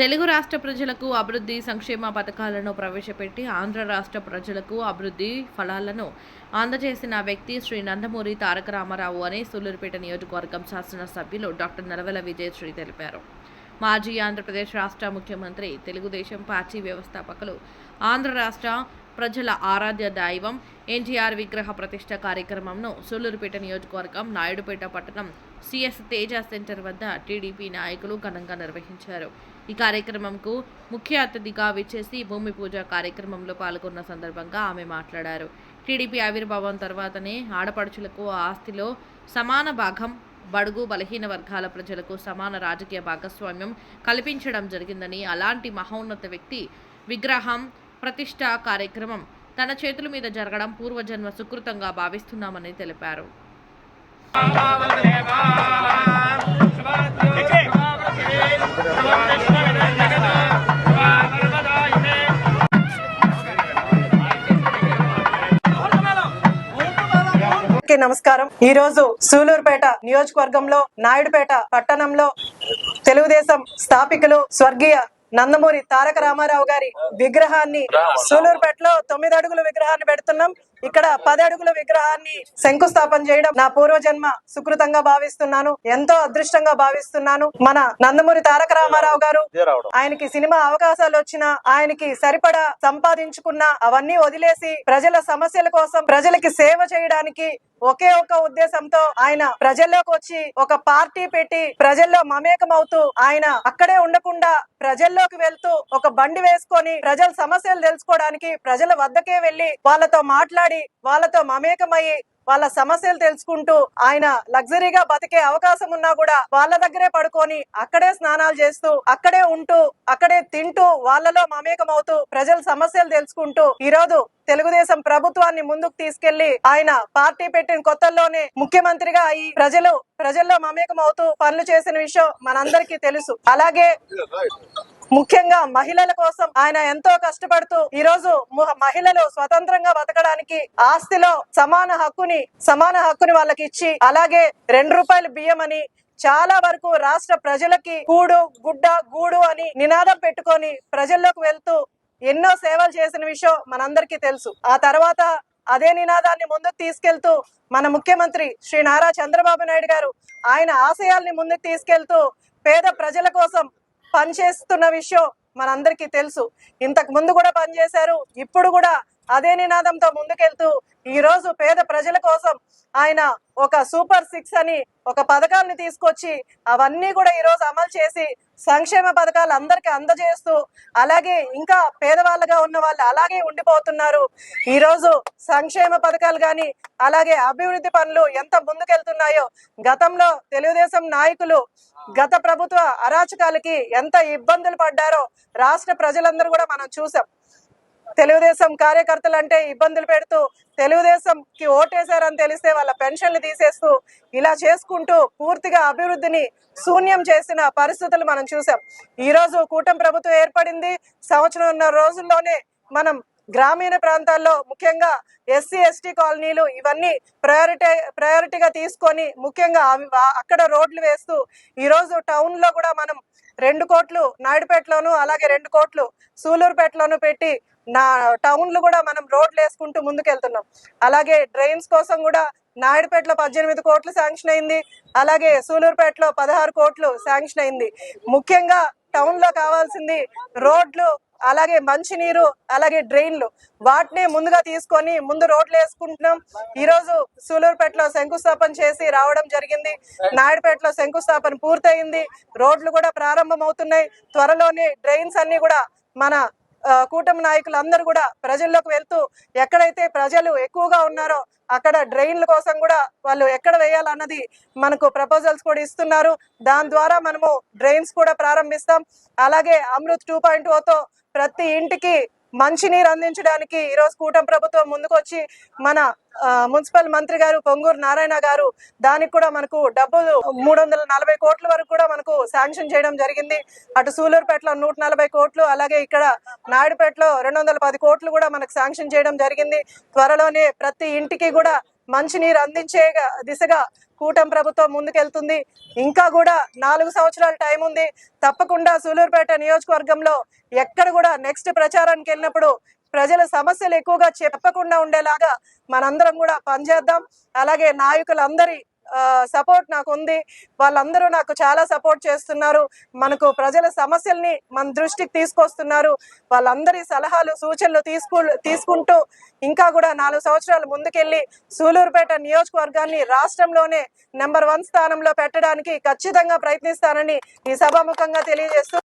తెలుగు రాష్ట్ర ప్రజలకు అభివృద్ధి సంక్షేమ పథకాలను ప్రవేశపెట్టి ఆంధ్ర రాష్ట్ర ప్రజలకు అభివృద్ధి ఫలాలను అందజేసిన వ్యక్తి శ్రీ నందమూరి తారక రామారావు అని సూళ్లూరుపేట నియోజకవర్గం శాసనసభ్యులు డాక్టర్ నరవల విజయశ్రీ తెలిపారు. మాజీ ఆంధ్రప్రదేశ్ రాష్ట్ర ముఖ్యమంత్రి, తెలుగుదేశం పార్టీ వ్యవస్థాపకులు, ఆంధ్ర రాష్ట్ర ప్రజల ఆరాధ్య దైవం ఎన్టీఆర్ విగ్రహ ప్రతిష్ట కార్యక్రమంను సూళ్లూరుపేట నియోజకవర్గం నాయుడుపేట పట్టణం సిఎస్ తేజ సెంటర్ వద్ద టీడీపీ నాయకులు ఘనంగా నిర్వహించారు. ఈ కార్యక్రమంకు ముఖ్య అతిథిగా విచ్చేసి భూమి పూజ కార్యక్రమంలో పాల్గొన్న సందర్భంగా ఆమె మాట్లాడారు. టీడీపీ ఆవిర్భావం తర్వాతనే ఆడపడుచులకు ఆస్తిలో సమాన భాగం, బడుగు బలహీన వర్గాల ప్రజలకు సమాన రాజకీయ భాగస్వామ్యం కల్పించడం జరిగిందని, అలాంటి మహోన్నత వ్యక్తి విగ్రహం ప్రతిష్ట కార్యక్రమం తన చేతుల మీద జరగడం పూర్వజన్మ సుకృతంగా భావిస్తున్నామని తెలిపారు. నమస్కారం. ఈ రోజు సూళ్లూరుపేట నియోజకవర్గంలో నాయుడుపేట పట్టణంలో తెలుగుదేశం స్థాపికులు స్వర్గీయ నందమూరి తారక రామారావు గారి విగ్రహాన్ని సూళ్లూరుపేటలో 9 అడుగుల విగ్రహాన్ని పెడుతున్నాం. ఇక్కడ 10 అడుగుల విగ్రహాన్ని శంకుస్థాపన చేయడం నా పూర్వజన్మ సుకృతంగా భావిస్తున్నాను, ఎంతో అదృష్టంగా భావిస్తున్నాను. మన నందమూరి తారక రామారావు గారు ఆయనకి సినిమా అవకాశాలు వచ్చినా, ఆయనకి సరిపడా సంపాదించుకున్న అవన్నీ వదిలేసి ప్రజల సమస్యల కోసం, ప్రజలకి సేవ చేయడానికి ఒకే ఒక ఉద్దేశంతో ఆయన ప్రజల్లోకి వచ్చి ఒక పార్టీ పెట్టి ప్రజల్లో మమేకం అవుతూ, ఆయన అక్కడే ఉండకుండా ప్రజల్లోకి వెళ్తూ ఒక బండి వేసుకొని ప్రజల సమస్యలు తెలుసుకోవడానికి ప్రజల వద్దకే వెళ్లి వాళ్ళతో మాట్లాడి వాళ్ళతో మమేకమయ్యి వాళ్ళ సమస్యలు తెలుసుకుంటూ, ఆయన లగ్జరీగా బతికే అవకాశం ఉన్నా కూడా వాళ్ళ దగ్గరే పడుకొని అక్కడే స్నానాలు చేస్తూ, అక్కడే ఉంటూ, అక్కడే తింటూ, వాళ్ళలో మమేకమవుతూ ప్రజల సమస్యలు తెలుసుకుంటూ ఈ రోజు తెలుగుదేశం ప్రభుత్వాన్ని ముందుకు తీసుకెళ్లి ఆయన పార్టీ పెట్టిన కొత్తల్లోనే ముఖ్యమంత్రిగా అయ్యి ప్రజల్లో మమేకం అవుతూ పనులు చేసిన విషయం మనందరికీ తెలుసు. అలాగే ముఖ్యంగా మహిళల కోసం ఆయన ఎంతో కష్టపడుతూ ఈ రోజు మహిళలు స్వతంత్రంగా బతకడానికి ఆస్తిలో సమాన హక్కుని వాళ్ళకి ఇచ్చి, అలాగే 2 రూపాయల బియ్యం అని చాలా వరకు రాష్ట్ర ప్రజలకి కూడు గుడ్డ గూడు అని నినాదం పెట్టుకొని ప్రజల్లోకి వెళ్తూ ఎన్నో సేవలు చేసిన విషయం మనందరికీ తెలుసు. ఆ తర్వాత అదే నినాదాన్ని ముందుకు తీసుకెళ్తూ మన ముఖ్యమంత్రి శ్రీ నారా చంద్రబాబు నాయుడు గారు ఆయన ఆశయాల్ని ముందుకు తీసుకెళ్తూ పేద ప్రజల కోసం పనిచేస్తున్న విషయం మనందరికీ తెలుసు. ఇంతకు ముందు కూడా పనిచేశారు, ఇప్పుడు కూడా అదే నినాదంతో ముందుకెళ్తూ ఈ రోజు పేద ప్రజల కోసం ఆయన ఒక సూపర్ 6 అని ఒక పథకాన్ని తీసుకొచ్చి అవన్నీ కూడా ఈ రోజు అమలు చేసి సంక్షేమ పథకాలు అందరికీ అందజేస్తూ, అలాగే ఇంకా పేదవాళ్ళగా ఉన్న వాళ్ళు అలాగే ఉండిపోతున్నారు. ఈ రోజు సంక్షేమ పథకాలు గాని అలాగే అభివృద్ధి పనులు ఎంత ముందుకెళ్తున్నాయో, గతంలో తెలుగుదేశం నాయకులు గత ప్రభుత్వ అరాచకాలకి ఎంత ఇబ్బందులు పడ్డారో రాష్ట్ర ప్రజలందరూ కూడా మనం చూసాం. తెలుగుదేశం కార్యకర్తలు అంటే ఇబ్బందులు పెడుతూ, తెలుగుదేశంకి ఓటేశారని తెలిస్తే వాళ్ళ పెన్షన్లు తీసేస్తూ, ఇలా చేసుకుంటూ పూర్తిగా అభివృద్ధిని శూన్యం చేసిన పరిస్థితులు మనం చూసాం. ఈ రోజు కూటమి ప్రభుత్వం ఏర్పడింది, 1.5 సంవత్సరం రోజుల్లోనే మనం గ్రామీణ ప్రాంతాల్లో ముఖ్యంగా ఎస్సీ ఎస్టీ కాలనీలు ఇవన్నీ ప్రయారిటీగా తీసుకొని ముఖ్యంగా అక్కడ రోడ్లు వేస్తూ, ఈ రోజు టౌన్ లో కూడా మనం 2 కోట్లు నాయుడుపేటలోను అలాగే 2 కోట్లు సూళ్లూరుపేటలోను పెట్టి టౌన్లు కూడా మనం రోడ్లు వేసుకుంటూ ముందుకెళ్తున్నాం. అలాగే డ్రైన్స్ కోసం కూడా నాయుడుపేటలో 18 కోట్లు శాంక్షన్ అయింది, అలాగే సూళ్లూరుపేటలో 16 కోట్లు శాంక్షన్ అయింది. ముఖ్యంగా టౌన్ లో కావాల్సింది రోడ్లు, అలాగే మంచినీరు, అలాగే డ్రైన్లు. వాటిని ముందుగా తీసుకొని ముందు రోడ్లు వేసుకుంటున్నాం. ఈ రోజు సూళ్లూరుపేటలో శంకుస్థాపన చేసి రావడం జరిగింది. నాయుడుపేటలో శంకుస్థాపన పూర్తయింది, రోడ్లు కూడా ప్రారంభం అవుతున్నాయి. త్వరలోనే డ్రైన్స్ అన్ని కూడా మన కూటమి నాయకులు అందరూ కూడా ప్రజల్లోకి వెళ్తూ ఎక్కడైతే ప్రజలు ఎక్కువగా ఉన్నారో అక్కడ డ్రైన్ల కోసం కూడా వాళ్ళు ఎక్కడ వేయాలన్నది మనకు ప్రపోజల్స్ కూడా ఇస్తున్నారు. దాని ద్వారా మనము డ్రైన్స్ కూడా ప్రారంభిస్తాం. అలాగే అమృత్ 2.0తో ప్రతి ఇంటికి మంచినీరు అందించడానికి ఈరోజు కూటమి ప్రభుత్వం ముందుకొచ్చి మన మున్సిపల్ మంత్రి గారు పొంగూరు నారాయణ గారు దానికి కూడా మనకు డబ్బులు 340 కోట్ల వరకు కూడా మనకు శాంక్షన్ చేయడం జరిగింది. అటు సూళ్లూరుపేటలో 140 కోట్లు, అలాగే ఇక్కడ నాయుడుపేటలో 210 కోట్లు కూడా మనకు శాంక్షన్ చేయడం జరిగింది. త్వరలోనే ప్రతి ఇంటికి కూడా మంచినీరు అందించే దిశగా కూటమి ప్రభుత్వం ముందుకెళ్తుంది. ఇంకా కూడా 4 సంవత్సరాల టైం ఉంది. తప్పకుండా సూలూరుపేట నియోజకవర్గంలో ఎక్కడ కూడా నెక్స్ట్ ప్రచారానికి వెళ్ళినప్పుడు ప్రజల సమస్యలు ఎక్కువగా చెప్పకుండా ఉండేలాగా మనందరం కూడా పనిచేద్దాం. అలాగే నాయకులందరి సపోర్ట్ నాకు ఉంది. వాళ్ళందరూ నాకు చాలా సపోర్ట్ చేస్తున్నారు. మనకు ప్రజల సమస్యల్ని మన దృష్టికి తీసుకొస్తున్నారు. వాళ్ళందరి సలహాలు సూచనలు తీసుకుంటూ ఇంకా కూడా 4 సంవత్సరాలు ముందుకెళ్లి సూలూరుపేట నియోజకవర్గాన్ని రాష్ట్రంలోనే నెంబర్ 1 స్థానంలో పెట్టడానికి ఖచ్చితంగా ప్రయత్నిస్తానని ఈ సభాముఖంగా తెలియజేస్తూ